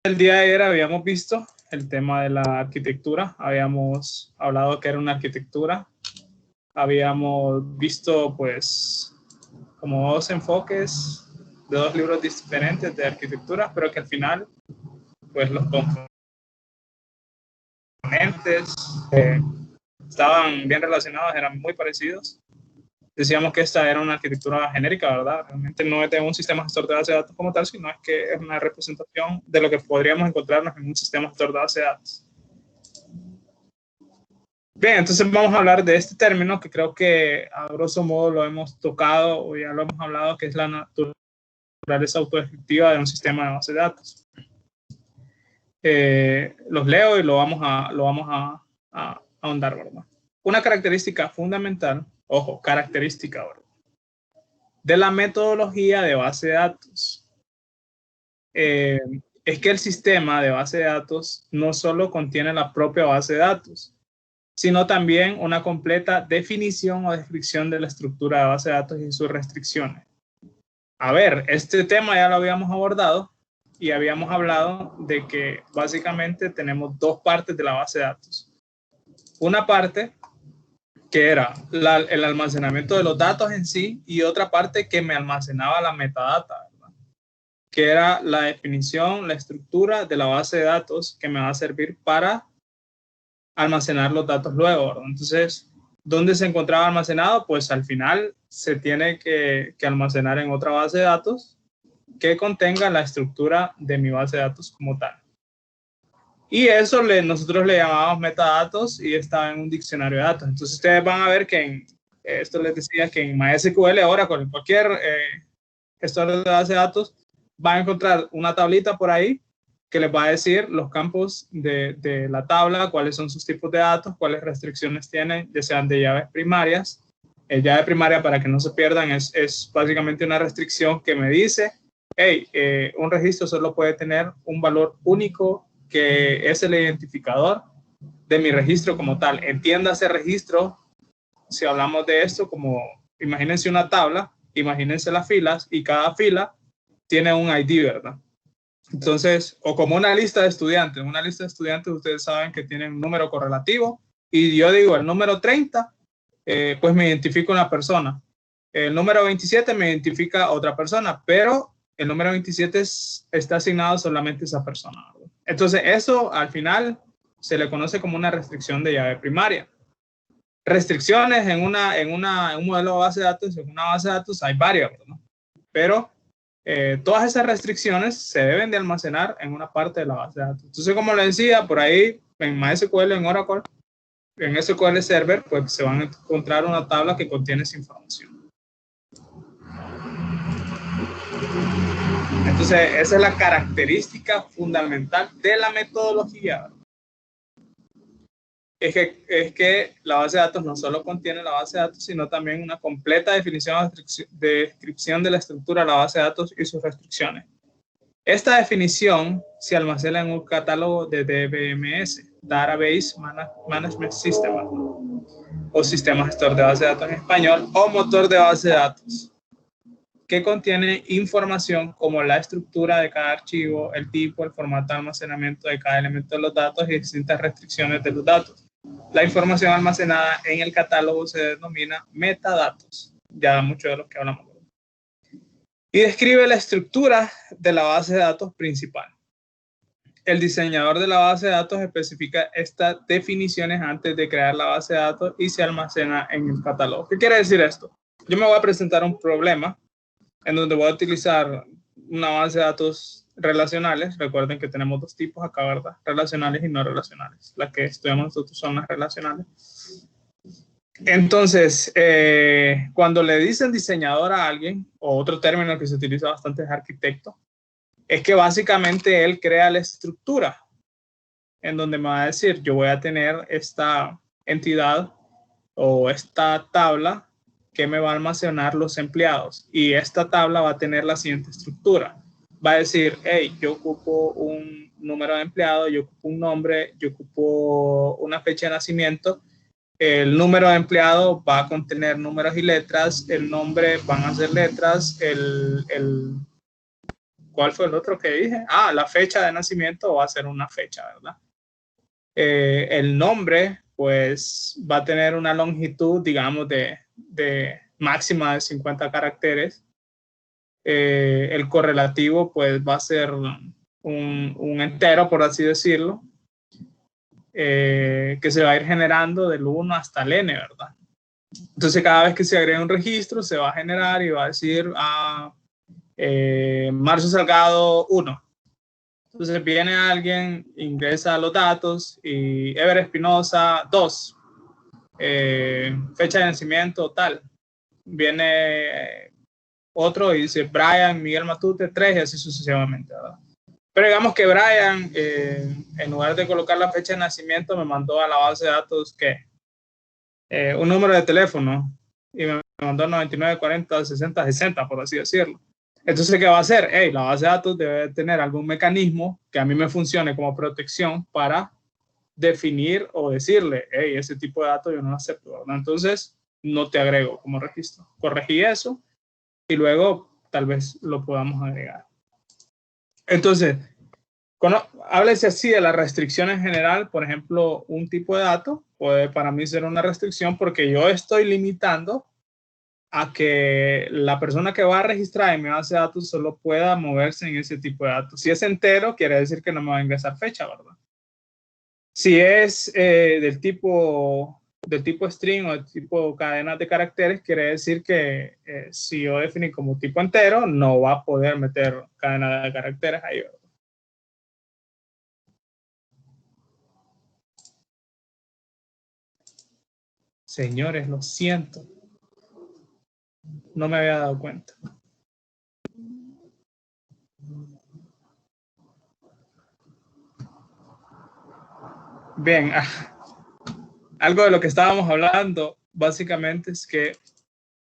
el día de ayer habíamos visto el tema de la arquitectura. Habíamos hablado que era una arquitectura. Habíamos visto, pues, como dos enfoques de dos libros diferentes de arquitectura, pero que al final, pues, los componentes estaban bien relacionados, eran muy parecidos. Decíamos que esta era una arquitectura genérica, ¿verdad? Realmente no es de un sistema gestor de base de datos como tal, sino es que es una representación de lo que podríamos encontrarnos en un sistema gestor de base de datos. Bien, entonces vamos a hablar de este término que creo que a grosso modo lo hemos tocado o ya lo hemos hablado, que es la naturaleza autodescriptiva de un sistema de base de datos. Los leo y lo vamos a ahondar, ¿verdad? Una característica fundamental, ojo, característica, ¿verdad?, de la metodología de base de datos es que el sistema de base de datos no solo contiene la propia base de datos, sino también una completa definición o descripción de la estructura de base de datos y sus restricciones. A ver, este tema ya lo habíamos abordado y habíamos hablado de que básicamente tenemos dos partes de la base de datos. Una parte que era el almacenamiento de los datos en sí, y otra parte que me almacenaba la metadata, ¿verdad?, que era la definición, la estructura de la base de datos que me va a servir para almacenar los datos luego, ¿verdad? Entonces, ¿dónde se encontraba almacenado? Pues al final se tiene que almacenar en otra base de datos que contenga la estructura de mi base de datos como tal. Y eso nosotros le llamamos metadatos y estaba en un diccionario de datos. Entonces ustedes van a ver que esto les decía que en MySQL, Oracle, en cualquier gestor de base de datos, van a encontrar una tablita por ahí que les va a decir los campos de la tabla, cuáles son sus tipos de datos, cuáles restricciones tienen, ya sean de llaves primarias. Llave primaria, para que no se pierdan, es básicamente una restricción que me dice, hey, un registro solo puede tener un valor único que es el identificador de mi registro como tal. Entiéndase registro, si hablamos de esto, como imagínense una tabla, imagínense las filas y cada fila tiene un ID, ¿verdad? Entonces, o como una lista de estudiantes. Una lista de estudiantes, ustedes saben que tienen un número correlativo y yo digo el número 30, pues me identifica una persona. El número 27 me identifica otra persona, pero el número 27 está asignado solamente a esa persona, ¿verdad? Entonces, eso al final se le conoce como una restricción de llave primaria. Restricciones en un modelo de base de datos, en una base de datos hay varias, ¿verdad? Pero todas esas restricciones se deben de almacenar en una parte de la base de datos. Entonces, como les decía, por ahí en MySQL, en Oracle, en SQL Server, pues se van a encontrar una tabla que contiene esa información. Entonces, esa es la característica fundamental de la metodología. Es que la base de datos no solo contiene la base de datos, sino también una completa definición de descripción de la estructura de la base de datos y sus restricciones. Esta definición se almacena en un catálogo de DBMS, Database Management System, o Sistema Gestor de Base de Datos en español, o motor de base de datos, que contiene información como la estructura de cada archivo, el tipo, el formato de almacenamiento de cada elemento de los datos y distintas restricciones de los datos. La información almacenada en el catálogo se denomina metadatos, ya mucho de los que hablamos. Y describe la estructura de la base de datos principal. El diseñador de la base de datos especifica estas definiciones antes de crear la base de datos y se almacena en el catálogo. ¿Qué quiere decir esto? Yo me voy a presentar un problema en donde voy a utilizar una base de datos relacionales. Recuerden que tenemos dos tipos acá, ¿verdad? Relacionales y no relacionales. Las que estudiamos nosotros son las relacionales. Entonces, cuando le dicen diseñador a alguien, o otro término que se utiliza bastante es arquitecto, es que básicamente él crea la estructura en donde me va a decir, yo voy a tener esta entidad o esta tabla que me va a almacenar los empleados, y esta tabla va a tener la siguiente estructura. Va a decir, hey, yo ocupo un número de empleados, yo ocupo un nombre, yo ocupo una fecha de nacimiento. El número de empleado va a contener números y letras, el nombre van a ser letras, ¿cuál fue el otro que dije? La fecha de nacimiento va a ser una fecha, ¿verdad? El nombre, pues, va a tener una longitud, digamos, de máxima de 50 caracteres. El correlativo, pues, va a ser un entero, por así decirlo, que se va a ir generando del 1 hasta el n, ¿verdad? Entonces, cada vez que se agrega un registro, se va a generar y va a decir Marcio Salgado 1. Entonces viene alguien, ingresa los datos y Ever Espinosa 2, fecha de nacimiento tal. Viene otro y dice Brian Miguel Matute 3 y así sucesivamente, ¿verdad? Pero digamos que Brian, en lugar de colocar la fecha de nacimiento, me mandó a la base de datos que un número de teléfono y me mandó 99, 40, 60, 60, por así decirlo. Entonces, ¿qué va a hacer? La base de datos debe tener algún mecanismo que a mí me funcione como protección para definir o decirle, ese tipo de datos yo no lo acepto, ¿verdad? Entonces, no te agrego como registro. Corregí eso y luego tal vez lo podamos agregar. Entonces, háblese así de la restricción en general. Por ejemplo, un tipo de dato puede para mí ser una restricción porque yo estoy limitando a que la persona que va a registrar en mi base de datos solo pueda moverse en ese tipo de datos. Si es entero, quiere decir que no me va a ingresar fecha, ¿verdad? Si es del tipo string o del tipo cadenas de caracteres, quiere decir que si yo definí como tipo entero, no va a poder meter cadena de caracteres ahí, ¿verdad? Señores, lo siento. No me había dado cuenta. Bien, algo de lo que estábamos hablando básicamente es que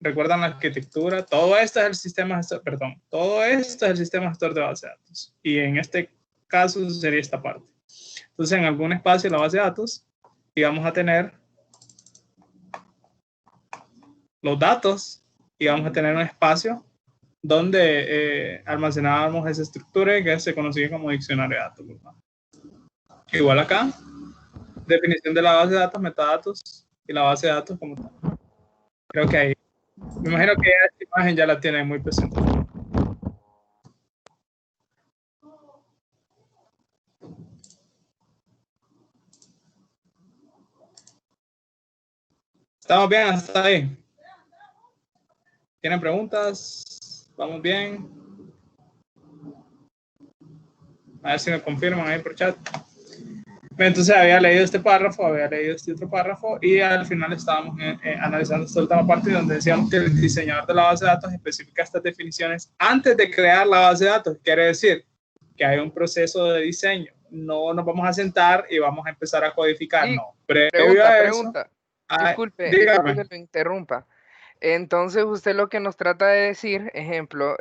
recuerdan la arquitectura, todo esto es el sistema gestor, perdón, todo esto es el sistema gestor de base de datos y en este caso sería esta parte. Entonces en algún espacio de la base de datos y vamos a tener los datos y vamos a tener un espacio donde almacenábamos esa estructura que se conocía como diccionario de datos, ¿verdad? Igual acá, definición de la base de datos, metadatos y la base de datos como tal. Creo que ahí, me imagino que esta imagen ya la tienen muy presente. ¿Estamos bien hasta ahí? ¿Tienen preguntas? ¿Vamos bien? A ver si me confirman ahí por chat. Entonces había leído este párrafo, había leído este otro párrafo y al final estábamos analizando esta última parte donde decíamos que el diseñador de la base de datos especifica estas definiciones antes de crear la base de datos. Quiere decir que hay un proceso de diseño. No nos vamos a sentar y vamos a empezar a codificar, Sí, no. Previo a eso, pregunta. Disculpe que lo interrumpa. Entonces, usted lo que nos trata de decir, ejemplo,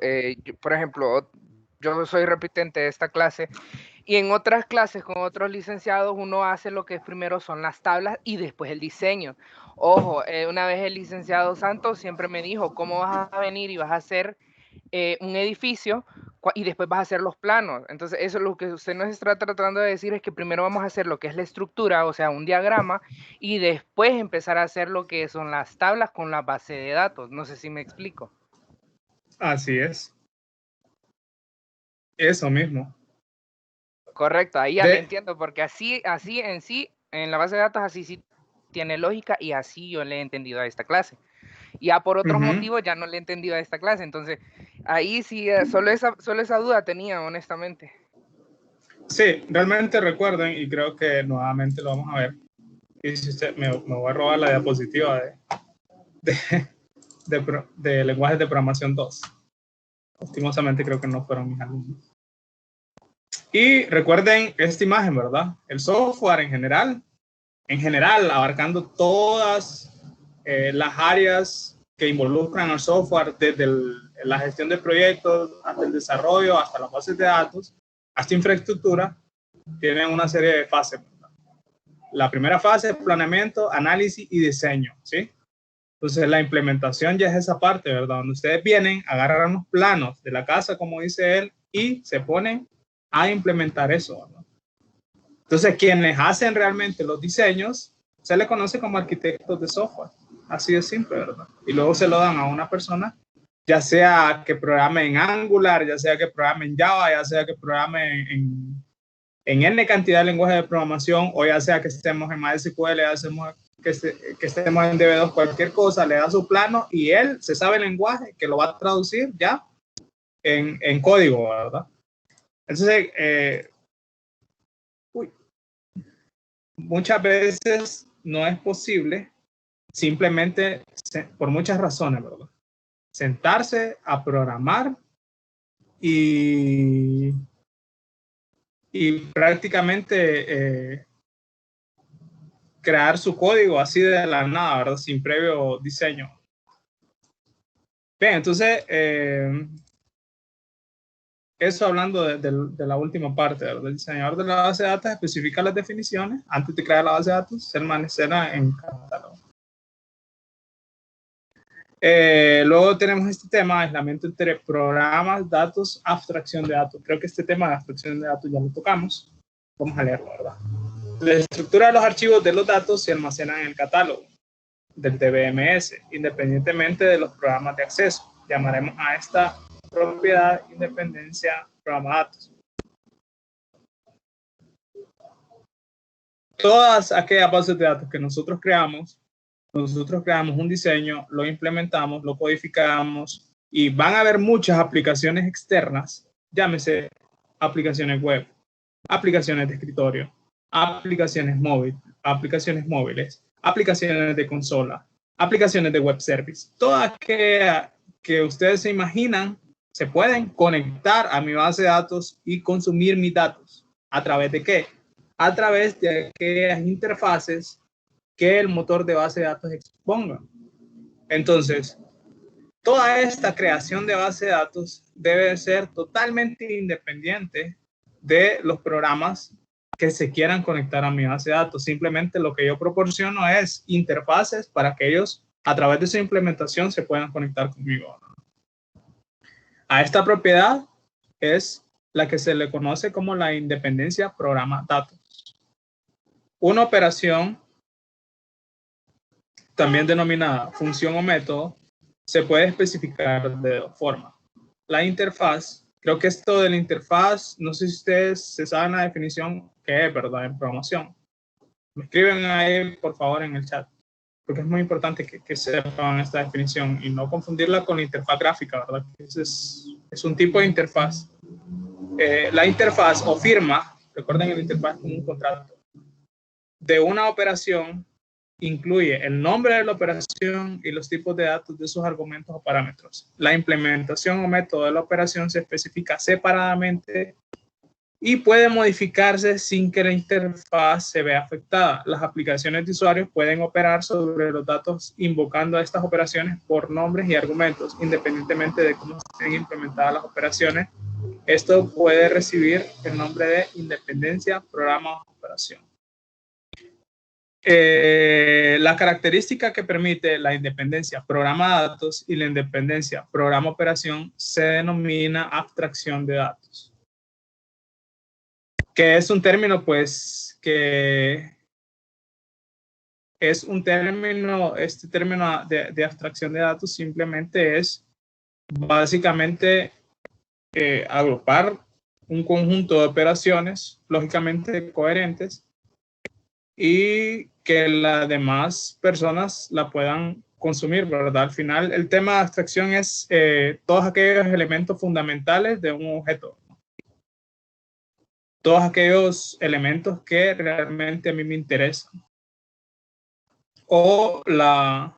por ejemplo, yo soy repitente de esta clase y en otras clases con otros licenciados uno hace lo que primero son las tablas y después el diseño. Ojo, una vez el licenciado Santos siempre me dijo, ¿cómo vas a venir y vas a hacer un edificio y después vas a hacer los planos? Entonces eso es lo que usted nos está tratando de decir, es que primero vamos a hacer lo que es la estructura, o sea, un diagrama, y después empezar a hacer lo que son las tablas con la base de datos. No sé si me explico. Así es. Eso mismo. Correcto, ahí ya le entiendo, porque así en sí, en la base de datos, así sí tiene lógica y así yo le he entendido a esta clase. Ya por otros motivos ya no le he entendido a esta clase, entonces ahí sí, solo esa duda tenía, honestamente. Sí, realmente recuerden, y creo que nuevamente lo vamos a ver, y si usted me voy a robar la diapositiva de lenguajes de programación 2. Lastimosamente creo que no fueron mis alumnos. Y recuerden esta imagen, ¿verdad? El software en general, abarcando todas las áreas que involucran al software, desde la gestión de proyectos, hasta el desarrollo, hasta las bases de datos, hasta infraestructura, tienen una serie de fases, ¿verdad? La primera fase es planeamiento, análisis y diseño, ¿sí? Entonces la implementación ya es esa parte, ¿verdad? Donde ustedes vienen, agarran los planos de la casa, como dice él, y se ponen a implementar eso, ¿no? Entonces, quienes hacen realmente los diseños, se les conoce como arquitectos de software. Así de simple, ¿verdad? Y luego se lo dan a una persona, ya sea que programe en Angular, ya sea que programe en Java, ya sea que programe en N cantidad de lenguajes de programación, o ya sea que estemos en MySQL, que estemos en DB2, cualquier cosa, le da su plano y él se sabe el lenguaje que lo va a traducir ya en código, ¿verdad? Entonces, muchas veces no es posible simplemente, por muchas razones, ¿verdad? Sentarse a programar y prácticamente crear su código así de la nada, ¿verdad? Sin previo diseño. Bien, entonces, eso hablando de la última parte, ¿verdad? El diseñador de la base de datos especifica las definiciones antes de crear la base de datos, se almacenará en catálogo. Luego tenemos este tema, aislamiento entre programas, datos, abstracción de datos. Creo que este tema de abstracción de datos ya lo tocamos. Vamos a leerlo, ¿verdad? La estructura de los archivos de los datos se almacenan en el catálogo del DBMS, independientemente de los programas de acceso. Llamaremos a esta propiedad independencia programa datos. Todas aquellas bases de datos que nosotros creamos un diseño, lo implementamos, lo codificamos y van a haber muchas aplicaciones externas, llámese aplicaciones web, aplicaciones de escritorio, aplicaciones móviles, aplicaciones de consola, aplicaciones de web service. Todas que ustedes se imaginan se pueden conectar a mi base de datos y consumir mis datos. ¿A través de qué? A través de aquellas interfaces que el motor de base de datos exponga. Entonces, toda esta creación de base de datos debe ser totalmente independiente de los programas que se quieran conectar a mi base de datos. Simplemente lo que yo proporciono es interfaces para que ellos, a través de su implementación, se puedan conectar conmigo. A esta propiedad es la que se le conoce como la independencia programa-datos. Una operación, también denominada función o método, se puede especificar de dos formas. La interfaz, creo que esto de la interfaz, no sé si ustedes se saben la definición que es, ¿verdad? En programación. Me escriben ahí, por favor, en el chat, porque es muy importante que sepan esta definición y no confundirla con la interfaz gráfica, ¿verdad? Es un tipo de interfaz. La interfaz o firma, recuerden el interfaz como un contrato, de una operación incluye el nombre de la operación y los tipos de datos de sus argumentos o parámetros. La implementación o método de la operación se especifica separadamente y puede modificarse sin que la interfaz se vea afectada. Las aplicaciones de usuarios pueden operar sobre los datos invocando estas operaciones por nombres y argumentos, independientemente de cómo estén implementadas las operaciones. Esto puede recibir el nombre de independencia, programa o operación. La característica que permite la independencia programa datos y la independencia programa operación se denomina abstracción de datos, que es un término, pues, que es un término, este término de abstracción de datos simplemente es básicamente agrupar un conjunto de operaciones lógicamente coherentes y que las demás personas la puedan consumir, ¿verdad? Al final, el tema de abstracción es todos aquellos elementos fundamentales de un objeto. Todos aquellos elementos que realmente a mí me interesan. O la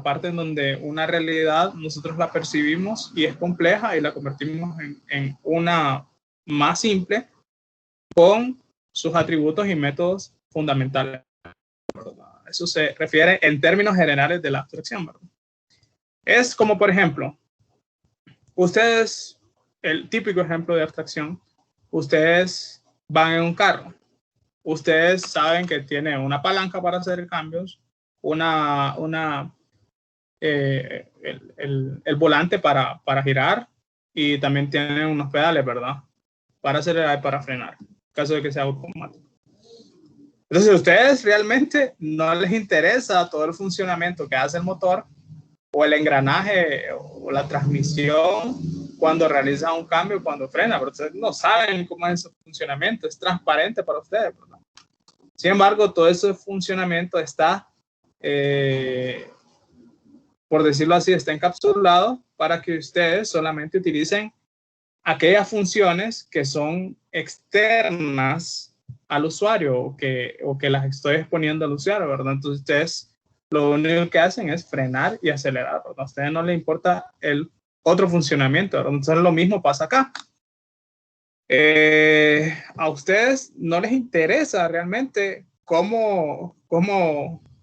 parte en donde una realidad nosotros la percibimos y es compleja y la convertimos en una más simple con sus atributos y métodos fundamentales. Eso se refiere en términos generales de la abstracción, ¿verdad? Es como, por ejemplo, ustedes, el típico ejemplo de abstracción, ustedes van en un carro, ustedes saben que tiene una palanca para hacer cambios, el volante para girar y también tienen unos pedales, ¿verdad? Para acelerar y para frenar, en caso de que sea automático. Entonces, a ustedes realmente no les interesa todo el funcionamiento que hace el motor o el engranaje o la transmisión cuando realiza un cambio, cuando frena, pero ustedes no saben cómo es ese funcionamiento, es transparente para ustedes, ¿verdad? Sin embargo, todo ese funcionamiento está, por decirlo así, está encapsulado para que ustedes solamente utilicen aquellas funciones que son externas al usuario o que las estoy exponiendo al usuario, ¿verdad? Entonces ustedes lo único que hacen es frenar y acelerar, ¿verdad? A ustedes no les importa el otro funcionamiento, ¿verdad? Entonces lo mismo pasa acá. A ustedes no les interesa realmente cómo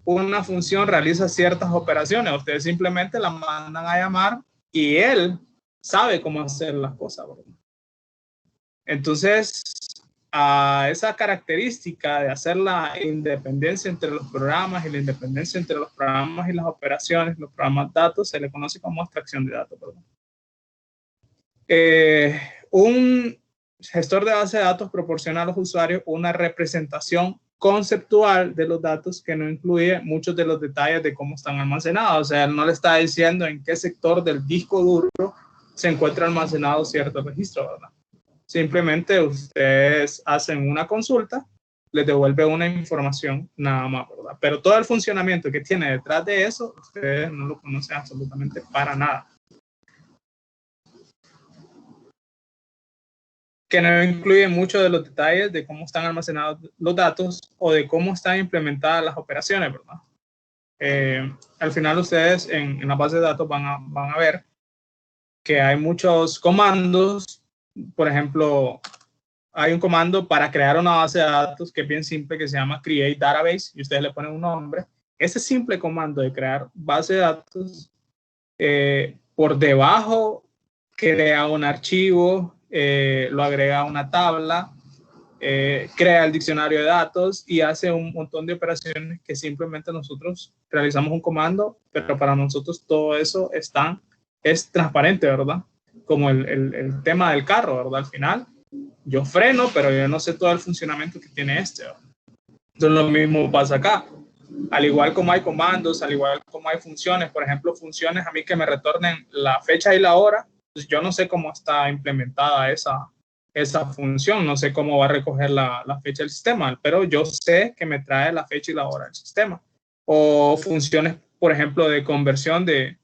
una función realiza ciertas operaciones. Ustedes simplemente la mandan a llamar y él sabe cómo hacer las cosas, ¿verdad? Entonces, a esa característica de hacer la independencia entre los programas y la independencia entre los programas y las operaciones, los programas datos, se le conoce como abstracción de datos, ¿verdad? Un gestor de base de datos proporciona a los usuarios una representación conceptual de los datos que no incluye muchos de los detalles de cómo están almacenados. O sea, él no le está diciendo en qué sector del disco duro se encuentra almacenado cierto registro, ¿verdad? Simplemente ustedes hacen una consulta, les devuelve una información nada más, ¿verdad? Pero todo el funcionamiento que tiene detrás de eso, ustedes no lo conocen absolutamente para nada. Que no incluye mucho de los detalles de cómo están almacenados los datos o de cómo están implementadas las operaciones, ¿verdad? Al final ustedes en la base de datos van a ver que hay muchos comandos. Por ejemplo, hay un comando para crear una base de datos que es bien simple, que se llama create database, y ustedes le ponen un nombre. Ese simple comando de crear base de datos, por debajo crea un archivo, lo agrega a una tabla, crea el diccionario de datos y hace un montón de operaciones que simplemente nosotros realizamos un comando, pero para nosotros todo eso es transparente, ¿verdad? Como el tema del carro, ¿verdad? Al final, yo freno, pero yo no sé todo el funcionamiento que tiene este, ¿verdad? Entonces lo mismo pasa acá. Al igual como hay comandos, al igual como hay funciones, por ejemplo, funciones a mí que me retornen la fecha y la hora, pues yo no sé cómo está implementada esa función, no sé cómo va a recoger la fecha del sistema, pero yo sé que me trae la fecha y la hora del sistema. O funciones, por ejemplo, de conversión de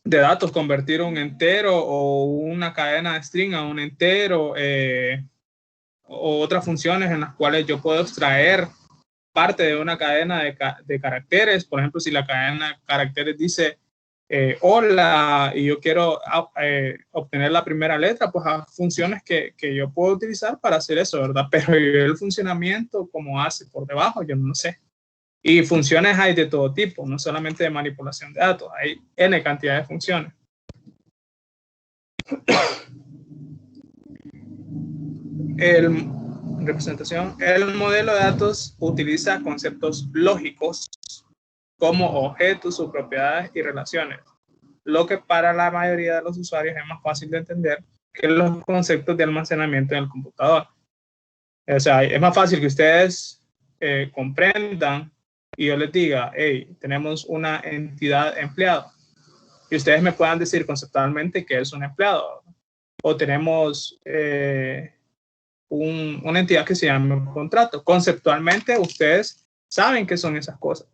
datos, convertir un entero o una cadena de string a un entero, o otras funciones en las cuales yo puedo extraer parte de una cadena de caracteres. Por ejemplo, si la cadena de caracteres dice hola y yo quiero obtener la primera letra, pues hay funciones que yo puedo utilizar para hacer eso, ¿verdad? Pero el funcionamiento, como hace por debajo, yo no sé. Y funciones hay de todo tipo, no solamente de manipulación de datos, hay N cantidad de funciones. El modelo de datos utiliza conceptos lógicos como objetos, sus propiedades y relaciones, lo que para la mayoría de los usuarios es más fácil de entender que los conceptos de almacenamiento en el computador. O sea, es más fácil que ustedes comprendan y yo les diga, hey, tenemos una entidad empleado, y ustedes me puedan decir conceptualmente que es un empleado, o tenemos una entidad que se llama contrato. Conceptualmente ustedes saben qué son esas cosas.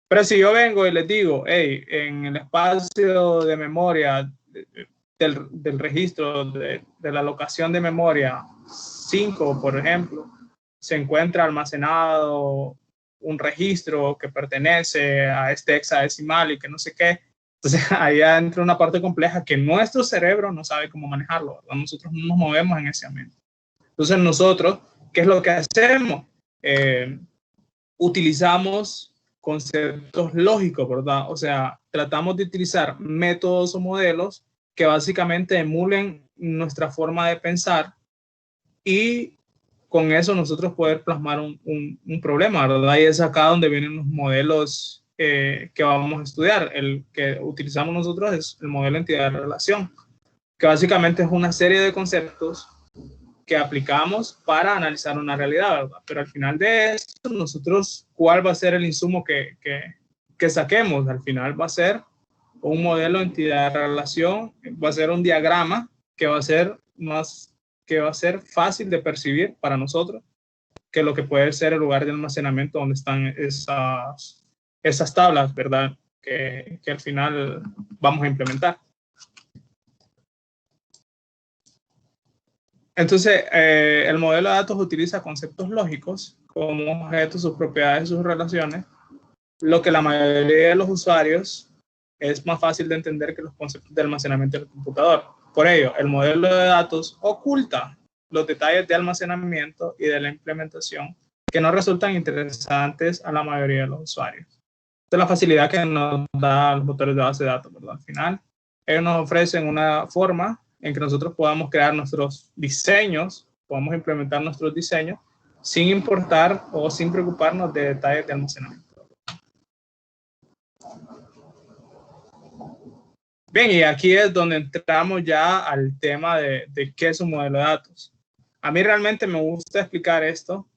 Pero si yo vengo y les digo, hey, en el espacio de memoria del registro de la locación de memoria 5, por ejemplo, se encuentra almacenado un registro que pertenece a este hexadecimal y que no sé qué. Entonces ahí entra una parte compleja que nuestro cerebro no sabe cómo manejarlo, ¿verdad? Nosotros no nos movemos en ese ambiente. Entonces nosotros, ¿qué es lo que hacemos? Utilizamos conceptos lógicos, ¿verdad? O sea, tratamos de utilizar métodos o modelos que básicamente emulen nuestra forma de pensar y con eso nosotros poder plasmar un problema, ¿verdad? Y es acá donde vienen los modelos que vamos a estudiar. El que utilizamos nosotros es el modelo de entidad de relación. que básicamente es una serie de conceptos que aplicamos para analizar una realidad, ¿verdad? Pero al final de esto, nosotros, ¿cuál va a ser el insumo que saquemos? Al final va a ser un modelo de entidad de relación, va a ser un diagrama que va a ser fácil de percibir para nosotros que lo que puede ser el lugar de almacenamiento donde están esas tablas, ¿verdad? Que al final vamos a implementar. Entonces, el modelo de datos utiliza conceptos lógicos como objetos, sus propiedades, sus relaciones, lo que la mayoría de los usuarios es más fácil de entender que los conceptos de almacenamiento del computador. Por ello, el modelo de datos oculta los detalles de almacenamiento y de la implementación que no resultan interesantes a la mayoría de los usuarios. Esta es la facilidad que nos da los motores de base de datos, ¿verdad? Al final, ellos nos ofrecen una forma en que nosotros podamos crear nuestros diseños, podamos implementar nuestros diseños sin importar o sin preocuparnos de detalles de almacenamiento. Bien, y aquí es donde entramos ya al tema de qué es un modelo de datos. A mí realmente me gusta explicar esto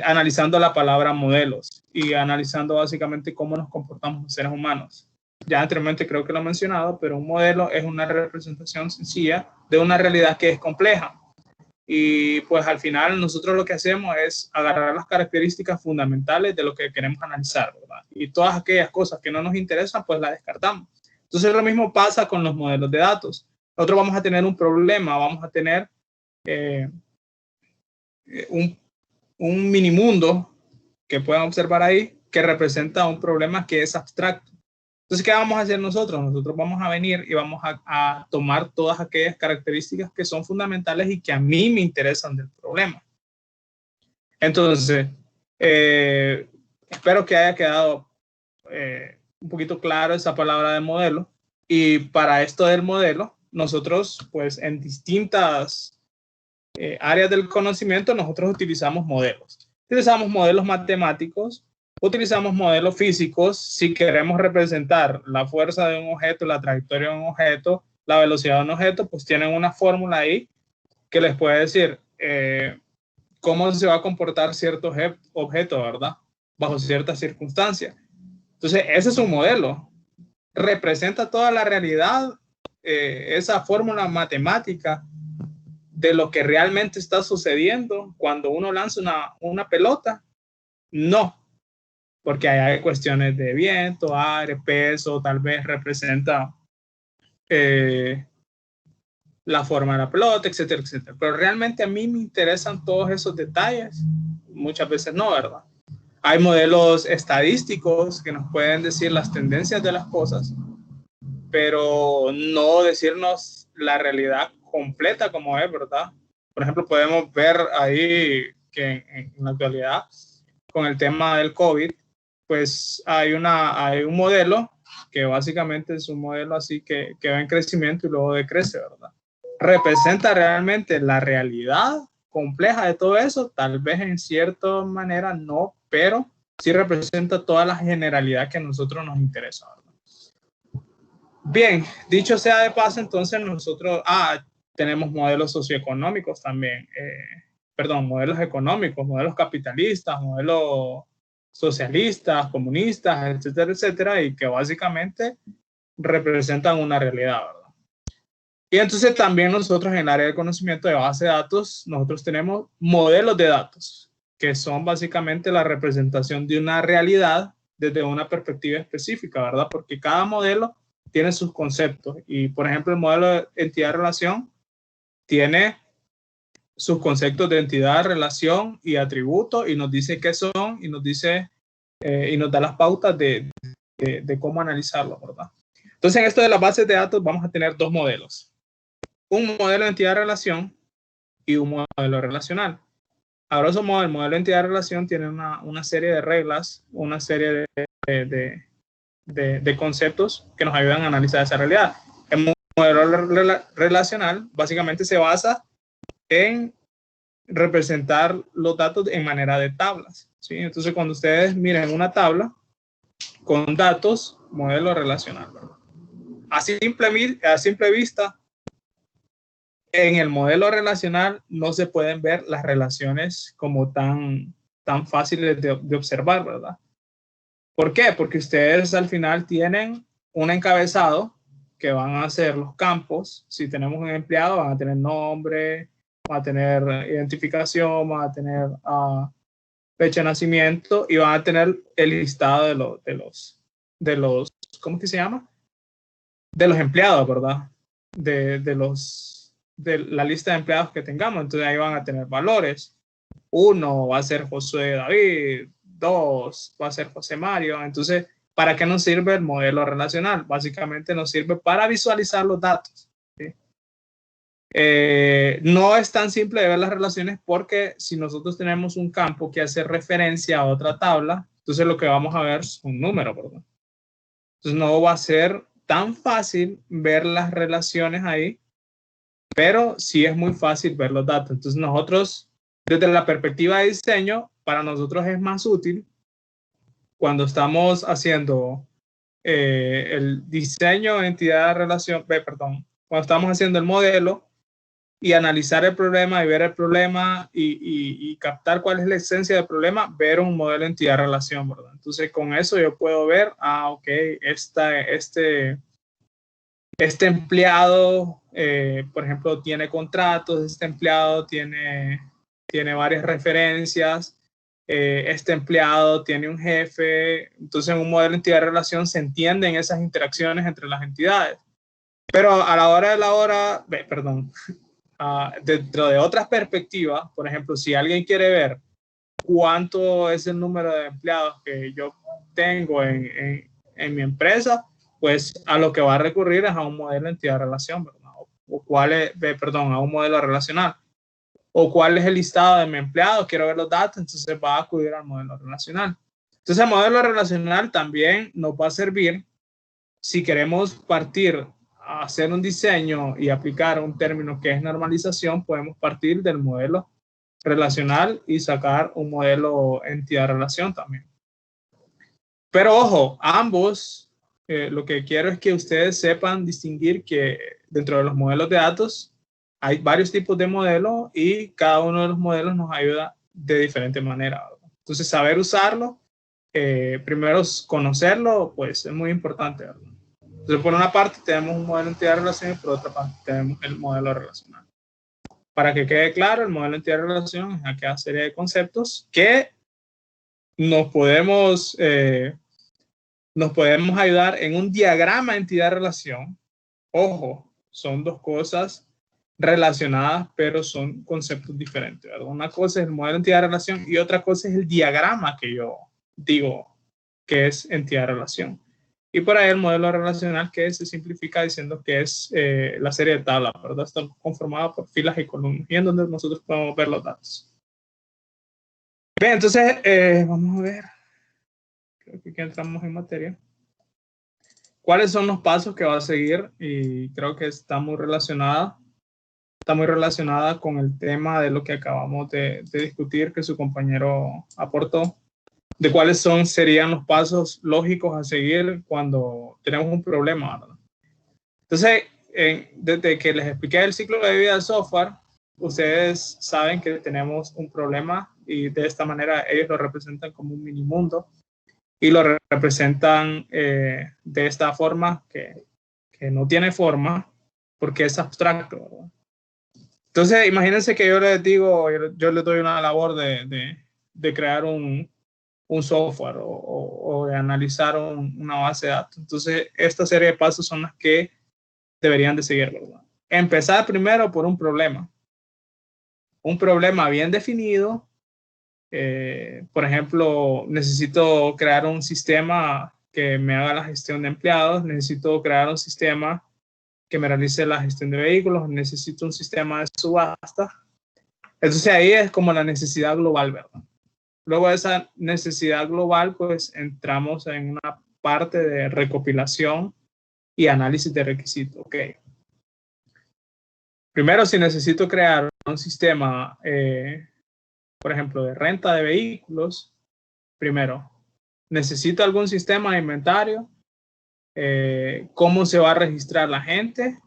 analizando la palabra modelos y analizando básicamente cómo nos comportamos los seres humanos. Ya anteriormente creo que lo he mencionado, pero un modelo es una representación sencilla de una realidad que es compleja. Y pues al final nosotros lo que hacemos es agarrar las características fundamentales de lo que queremos analizar, ¿verdad? Y todas aquellas cosas que no nos interesan, pues las descartamos. Entonces lo mismo pasa con los modelos de datos. Nosotros vamos a tener un problema, vamos a tener un minimundo que puedan observar ahí que representa un problema que es abstracto. Entonces, ¿qué vamos a hacer nosotros? Nosotros vamos a venir y vamos a tomar todas aquellas características que son fundamentales y que a mí me interesan del problema. Entonces, espero que haya quedado un poquito claro esa palabra de modelo. Y para esto del modelo, nosotros, pues en distintas áreas del conocimiento, nosotros utilizamos modelos. Utilizamos modelos matemáticos, utilizamos modelos físicos si queremos representar la fuerza de un objeto, la trayectoria de un objeto, la velocidad de un objeto, pues tienen una fórmula ahí que les puede decir cómo se va a comportar cierto objeto, ¿verdad? Bajo ciertas circunstancias. Entonces, ese es un modelo. Representa toda la realidad, esa fórmula matemática de lo que realmente está sucediendo cuando uno lanza una pelota. No, porque hay cuestiones de viento, aire, peso, tal vez representa la forma de la pelota, etcétera, etcétera. Pero realmente a mí me interesan todos esos detalles. Muchas veces no, ¿verdad? Hay modelos estadísticos que nos pueden decir las tendencias de las cosas, pero no decirnos la realidad completa como es, ¿verdad? Por ejemplo, podemos ver ahí que en la actualidad, con el tema del COVID, pues hay un modelo que básicamente es un modelo así que va en crecimiento y luego decrece, ¿verdad? ¿Representa realmente la realidad compleja de todo eso? Tal vez en cierta manera no, pero sí representa toda la generalidad que a nosotros nos interesa, ¿verdad? Bien, dicho sea de paso, entonces nosotros tenemos modelos socioeconómicos también, modelos económicos, modelos capitalistas, modelos socialistas, comunistas, etcétera, etcétera, y que básicamente representan una realidad, ¿verdad? Y entonces también nosotros en el área de conocimiento de base de datos, nosotros tenemos modelos de datos, que son básicamente la representación de una realidad desde una perspectiva específica, ¿verdad? Porque cada modelo tiene sus conceptos y, por ejemplo, el modelo de entidad-relación tiene sus conceptos de entidad, relación y atributo y nos dice qué son y nos dice y nos da las pautas de cómo analizarlo, ¿verdad? Entonces, en esto de las bases de datos vamos a tener dos modelos. Un modelo de entidad-relación y un modelo relacional. A grosso modo, el modelo de entidad-relación tiene una serie de reglas, una serie de conceptos que nos ayudan a analizar esa realidad. El modelo relacional básicamente se basa en representar los datos en manera de tablas, ¿sí? Entonces, cuando ustedes miren una tabla con datos, modelo relacional, ¿verdad? A simple vista, en el modelo relacional no se pueden ver las relaciones como tan fáciles de observar, ¿verdad? ¿Por qué? Porque ustedes al final tienen un encabezado que van a ser los campos. Si tenemos un empleado, van a tener nombre, van a tener identificación, van a tener fecha de nacimiento y van a tener el listado de los, ¿cómo que se llama? De los empleados, ¿verdad? De la lista de empleados que tengamos. Entonces ahí van a tener valores. 1 va a ser José David, 2 va a ser José Mario. Entonces, ¿para qué nos sirve el modelo relacional? Básicamente nos sirve para visualizar los datos. ¿Sí? No es tan simple de ver las relaciones porque si nosotros tenemos un campo que hace referencia a otra tabla, entonces lo que vamos a ver es un número, ¿verdad? Entonces no va a ser tan fácil ver las relaciones ahí, pero sí es muy fácil ver los datos. Entonces nosotros, desde la perspectiva de diseño, para nosotros es más útil cuando estamos haciendo el diseño, entidad, relación, perdón, cuando estamos haciendo el modelo y analizar el problema y ver el problema y captar cuál es la esencia del problema, ver un modelo entidad relación, ¿verdad? Entonces con eso yo puedo ver, ok, este empleado, por ejemplo, tiene contratos, este empleado tiene varias referencias, este empleado tiene un jefe, entonces en un modelo de entidad de relación se entienden esas interacciones entre las entidades. Pero a la hora de la hora, perdón, dentro de otras perspectivas, por ejemplo, si alguien quiere ver cuánto es el número de empleados que yo tengo en mi empresa, pues a lo que va a recurrir es a un modelo de entidad de relación, ¿verdad? O cuál es, perdón, a un modelo relacional. O cuál es el listado de mi empleado, quiero ver los datos, entonces va a acudir al modelo relacional. Entonces el modelo relacional también nos va a servir si queremos partir a hacer un diseño y aplicar un término que es normalización, podemos partir del modelo relacional y sacar un modelo entidad-relación también. Pero ojo, ambos, lo que quiero es que ustedes sepan distinguir que dentro de los modelos de datos hay varios tipos de modelos y cada uno de los modelos nos ayuda de diferente manera, ¿verdad? Entonces, saber usarlo, primero conocerlo, pues es muy importante, ¿verdad? Entonces, por una parte tenemos un modelo de entidad-relación y por otra parte tenemos el modelo relacional. Para que quede claro, el modelo de entidad-relación es aquella serie de conceptos que nos podemos ayudar en un diagrama entidad-relación. Ojo, son dos cosas relacionadas, pero son conceptos diferentes, ¿verdad? Una cosa es el modelo de entidad-relación y otra cosa es el diagrama que yo digo que es entidad-relación. Y por ahí el modelo relacional que se simplifica diciendo que es la serie de tablas, ¿verdad? Está conformada por filas y columnas y en donde nosotros podemos ver los datos. Bien, entonces vamos a ver. Creo que aquí entramos en materia. ¿Cuáles son los pasos que va a seguir? Y creo que está muy relacionada con el tema de lo que acabamos de discutir que su compañero aportó, de cuáles serían los pasos lógicos a seguir cuando tenemos un problema, ¿verdad? Entonces, desde que les expliqué el ciclo de vida del software, ustedes saben que tenemos un problema y de esta manera ellos lo representan como un mini mundo y lo representan de esta forma que no tiene forma porque es abstracto, ¿verdad? Entonces, imagínense que yo les digo, yo les doy una labor de crear un software o de analizar una base de datos. Entonces, esta serie de pasos son las que deberían de seguir, ¿verdad? Empezar primero por un problema bien definido. Por ejemplo, necesito crear un sistema que me haga la gestión de empleados, necesito crear un sistema que me realice la gestión de vehículos, necesito un sistema de subasta. Entonces ahí es como la necesidad global, ¿verdad? Luego de esa necesidad global, pues entramos en una parte de recopilación y análisis de requisitos. Ok. Primero, si necesito crear un sistema, por ejemplo, de renta de vehículos, primero, necesito algún sistema de inventario, cómo se va a registrar la gente,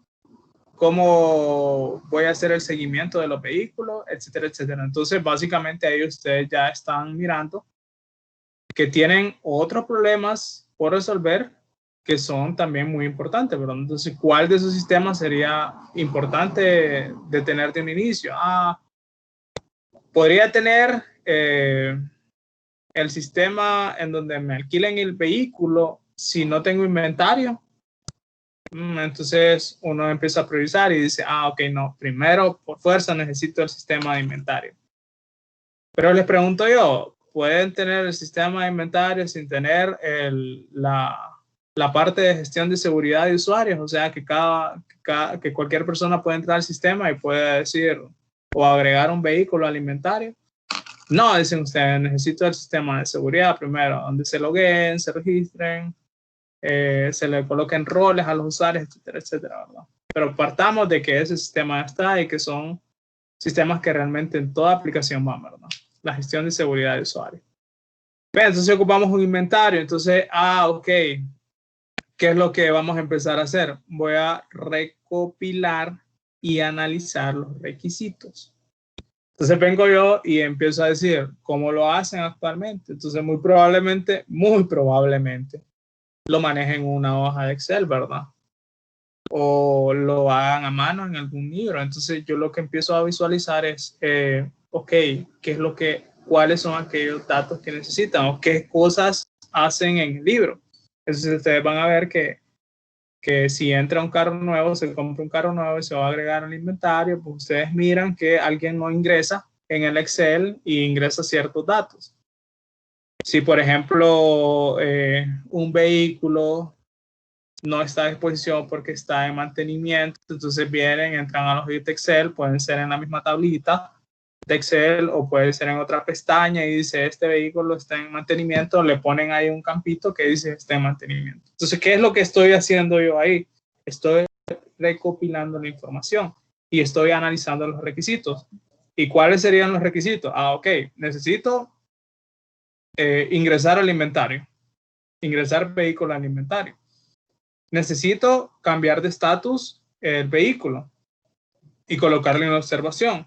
cómo voy a hacer el seguimiento de los vehículos, etcétera, etcétera. Entonces, básicamente ahí ustedes ya están mirando que tienen otros problemas por resolver que son también muy importantes, ¿verdad? Entonces, ¿cuál de esos sistemas sería importante de tener de un inicio? Podría tener el sistema en donde me alquilen el vehículo si no tengo inventario. Entonces uno empieza a priorizar y dice, ok, no, primero por fuerza necesito el sistema de inventario. Pero les pregunto yo, ¿pueden tener el sistema de inventario sin tener la parte de gestión de seguridad de usuarios? O sea, que cualquier persona puede entrar al sistema y puede decir o agregar un vehículo al inventario. No, dicen ustedes, necesito el sistema de seguridad primero, donde se logueen, se registren, se le coloquen roles a los usuarios, etcétera, etcétera, ¿verdad? Pero partamos de que ese sistema está y que son sistemas que realmente en toda aplicación van, ¿verdad? La gestión de seguridad de usuario. Bien, entonces ocupamos un inventario. Entonces, ok, ¿qué es lo que vamos a empezar a hacer? Voy a recopilar y analizar los requisitos. Entonces vengo yo y empiezo a decir cómo lo hacen actualmente. Entonces muy probablemente, lo manejen en una hoja de Excel, ¿verdad? O lo hagan a mano en algún libro. Entonces yo lo que empiezo a visualizar es, ok, ¿cuáles son aquellos datos que necesitan o qué cosas hacen en el libro? Entonces ustedes van a ver que si entra un carro nuevo, se compra un carro nuevo y se va a agregar al inventario, pues ustedes miran que alguien no ingresa en el Excel y ingresa ciertos datos. Si, por ejemplo, un vehículo no está a disposición porque está en mantenimiento, entonces vienen, entran a los hojita de Excel, pueden ser en la misma tablita de Excel o puede ser en otra pestaña y dice este vehículo está en mantenimiento, le ponen ahí un campito que dice está en mantenimiento. Entonces, ¿qué es lo que estoy haciendo yo ahí? Estoy recopilando la información y estoy analizando los requisitos. ¿Y cuáles serían los requisitos? Ok, necesito ingresar al inventario, ingresar vehículo al inventario. Necesito cambiar de estatus el vehículo y colocarlo en observación.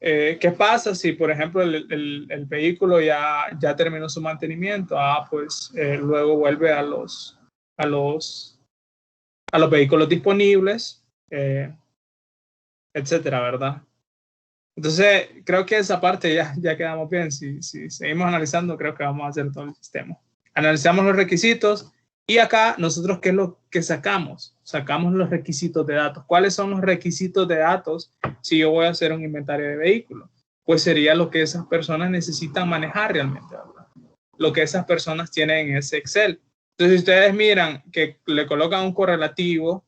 ¿Qué pasa si, por ejemplo, el vehículo ya terminó su mantenimiento? Pues luego vuelve a los vehículos disponibles, etcétera, ¿verdad? Entonces, creo que esa parte ya quedamos bien. Si seguimos analizando, creo que vamos a hacer todo el sistema. Analizamos los requisitos y acá nosotros, ¿qué es lo que sacamos? Sacamos los requisitos de datos. ¿Cuáles son los requisitos de datos si yo voy a hacer un inventario de vehículos? Pues sería lo que esas personas necesitan manejar realmente, ¿verdad? Lo que esas personas tienen en ese Excel. Entonces, si ustedes miran que le colocan un correlativo,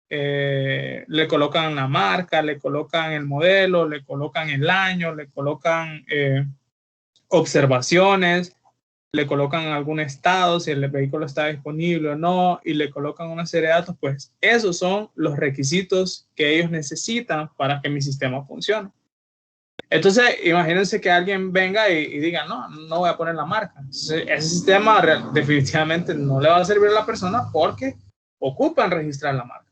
le colocan la marca, le colocan el modelo, le colocan el año, le colocan observaciones, le colocan algún estado, si el vehículo está disponible o no, y le colocan una serie de datos, pues esos son los requisitos que ellos necesitan para que mi sistema funcione. Entonces, imagínense que alguien venga y diga, no voy a poner la marca. Entonces, ese sistema definitivamente no le va a servir a la persona porque ocupan registrar la marca.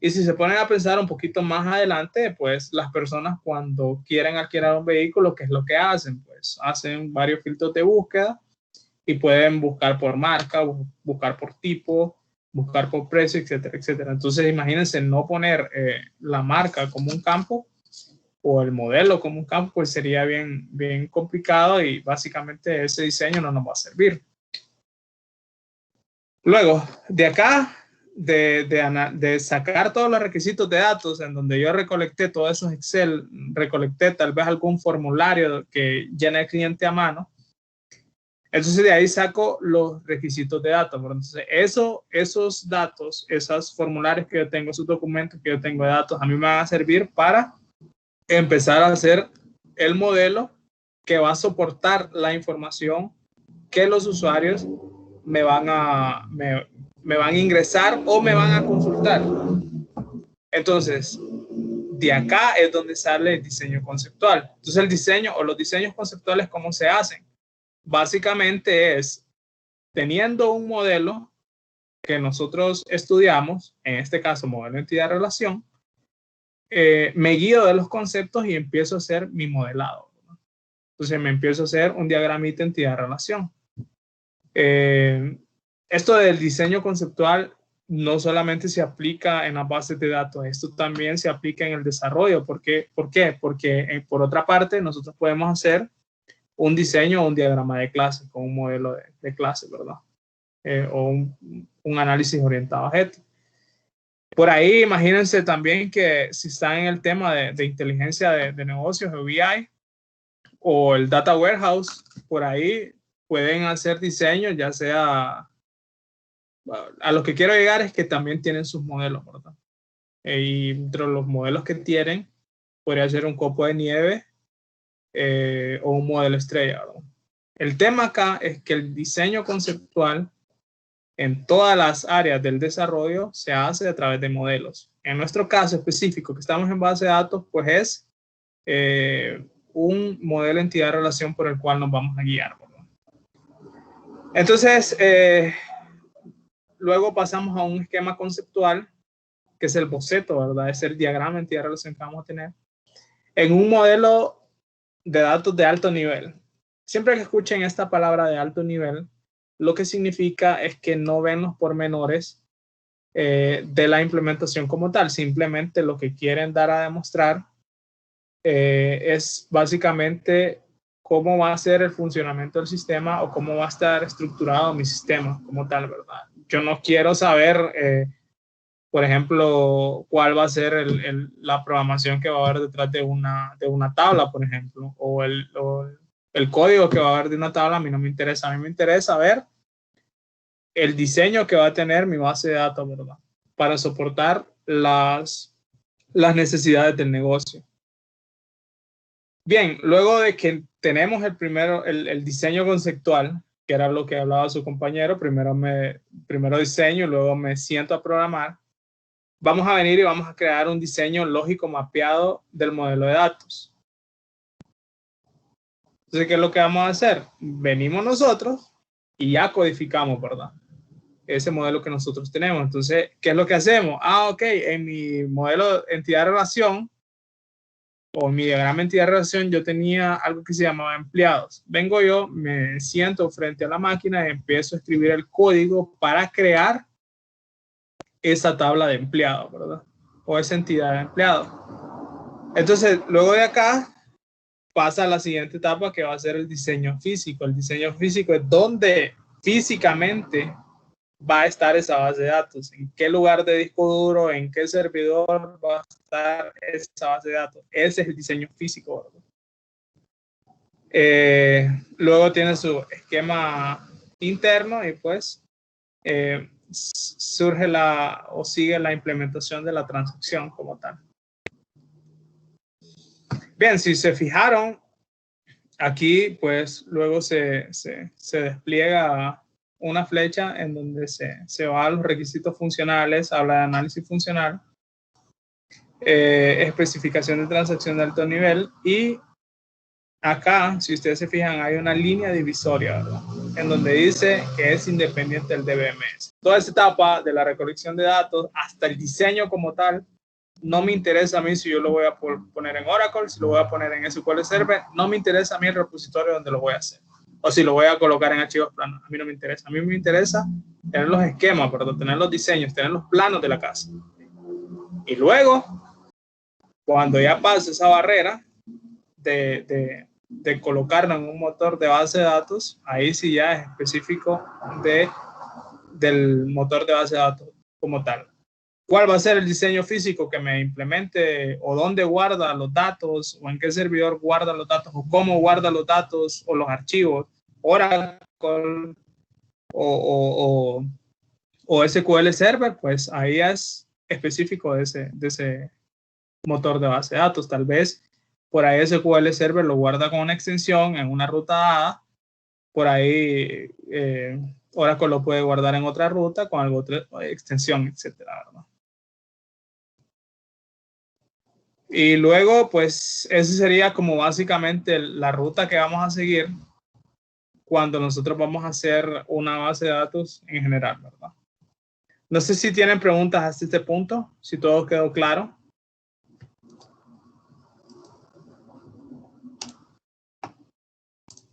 Y si se ponen a pensar un poquito más adelante, pues las personas cuando quieren alquilar un vehículo, ¿qué es lo que hacen? Pues hacen varios filtros de búsqueda y pueden buscar por marca, buscar por tipo, buscar por precio, etcétera, etcétera. Entonces, imagínense no poner la marca como un campo o el modelo como un campo, pues sería bien complicado y básicamente ese diseño no nos va a servir. Luego, de acá, de sacar todos los requisitos de datos en donde yo recolecté todos esos Excel, recolecté tal vez algún formulario que llena el cliente a mano. Entonces de ahí saco los requisitos de datos. Entonces esos datos, esos formularios que yo tengo, esos documentos que yo tengo de datos, a mí me van a servir para empezar a hacer el modelo que va a soportar la información que los usuarios me van a ingresar o me van a consultar. Entonces, de acá es donde sale el diseño conceptual. Entonces, el diseño o los diseños conceptuales, ¿cómo se hacen? Básicamente es teniendo un modelo que nosotros estudiamos, en este caso modelo entidad-relación, me guío de los conceptos y empiezo a hacer mi modelado, ¿no? Entonces me empiezo a hacer un diagramita entidad-relación. Esto del diseño conceptual no solamente se aplica en las bases de datos, esto también se aplica en el desarrollo. ¿Por qué? Porque por otra parte nosotros podemos hacer un diseño o un diagrama de clase con un modelo de clase, ¿verdad? O un análisis orientado a objetos. Por ahí imagínense también que si están en el tema de inteligencia de negocios o BI o el data warehouse, por ahí pueden hacer diseños, ya sea, a lo que quiero llegar es que también tienen sus modelos, ¿verdad? Y entre los modelos que tienen, podría ser un copo de nieve o un modelo estrella, ¿verdad? El tema acá es que el diseño conceptual en todas las áreas del desarrollo se hace a través de modelos. En nuestro caso específico, que estamos en base de datos, pues es un modelo entidad-relación por el cual nos vamos a guiar, ¿verdad? Entonces, luego pasamos a un esquema conceptual, que es el boceto, ¿verdad? Es el diagrama entidad-relación que vamos a tener en un modelo de datos de alto nivel. Siempre que escuchen esta palabra de alto nivel, lo que significa es que no ven los pormenores de la implementación como tal. Simplemente lo que quieren dar a demostrar es básicamente cómo va a ser el funcionamiento del sistema o cómo va a estar estructurado mi sistema como tal, ¿verdad? Yo no quiero saber, por ejemplo, cuál va a ser la programación que va a haber detrás de una tabla, por ejemplo, o el código que va a haber de una tabla. A mí no me interesa. A mí me interesa ver el diseño que va a tener mi base de datos, ¿verdad? Para soportar las necesidades del negocio. Bien, luego de que tenemos el diseño conceptual, que era lo que hablaba su compañero, primero diseño, luego me siento a programar, vamos a venir y vamos a crear un diseño lógico mapeado del modelo de datos. Entonces, ¿qué es lo que vamos a hacer? Venimos nosotros y ya codificamos, ¿verdad? Ese modelo que nosotros tenemos. Entonces, ¿qué es lo que hacemos? Ok, en mi modelo entidad-relación o en mi diagrama entidad-relación yo tenía algo que se llamaba empleados. Vengo yo, me siento frente a la máquina y empiezo a escribir el código para crear esa tabla de empleados, ¿verdad? O esa entidad de empleados. Entonces, luego de acá pasa a la siguiente etapa, que va a ser el diseño físico. El diseño físico es donde físicamente va a estar esa base de datos, en qué lugar de disco duro, en qué servidor va a estar esa base de datos. Ese es el diseño físico, ¿verdad? Luego tiene su esquema interno y pues surge o sigue la implementación de la transacción como tal. Bien, si se fijaron, aquí pues luego se despliega una flecha en donde se va a los requisitos funcionales, habla de análisis funcional, especificación de transacción de alto nivel, y acá, si ustedes se fijan, hay una línea divisoria, ¿verdad? En donde dice que es independiente del DBMS. Toda esta etapa de la recolección de datos hasta el diseño como tal, no me interesa a mí si yo lo voy a poner en Oracle, si lo voy a poner en SQL Server, no me interesa a mí el repositorio donde lo voy a hacer. O si lo voy a colocar en archivos planos, a mí no me interesa. A mí me interesa tener los esquemas, perdón, tener los diseños, tener los planos de la casa. Y luego, cuando ya pase esa barrera de colocarlo en un motor de base de datos, ahí sí ya es específico del motor de base de datos como tal. ¿Cuál va a ser el diseño físico que me implemente, o dónde guarda los datos, o en qué servidor guarda los datos, o cómo guarda los datos o los archivos, Oracle o SQL Server? Pues ahí es específico de ese motor de base de datos. Tal vez por ahí SQL Server lo guarda con una extensión en una ruta dada, por ahí Oracle lo puede guardar en otra ruta con alguna otra extensión, etcétera, ¿verdad? Y luego, pues, esa sería como básicamente la ruta que vamos a seguir cuando nosotros vamos a hacer una base de datos en general, ¿verdad? No sé si tienen preguntas hasta este punto, si todo quedó claro.